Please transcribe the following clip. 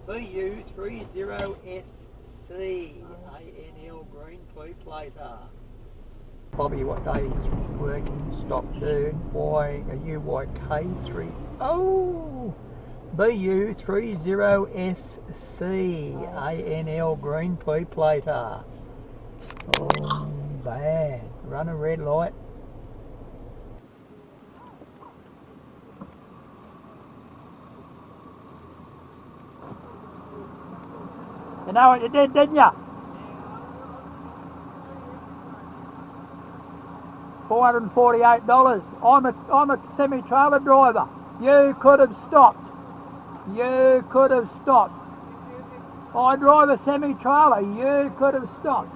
BU30SC ANL green two-plater. Bobby, what day is working? Stop burn. Why are you YK3? Oh! BU30SC ANL green two-plater. Oh, bad. Run a red light. You know what you did, didn't you? $448. I'm a semi-trailer driver. You could have stopped. You could have stopped. I drive a semi-trailer. You could have stopped.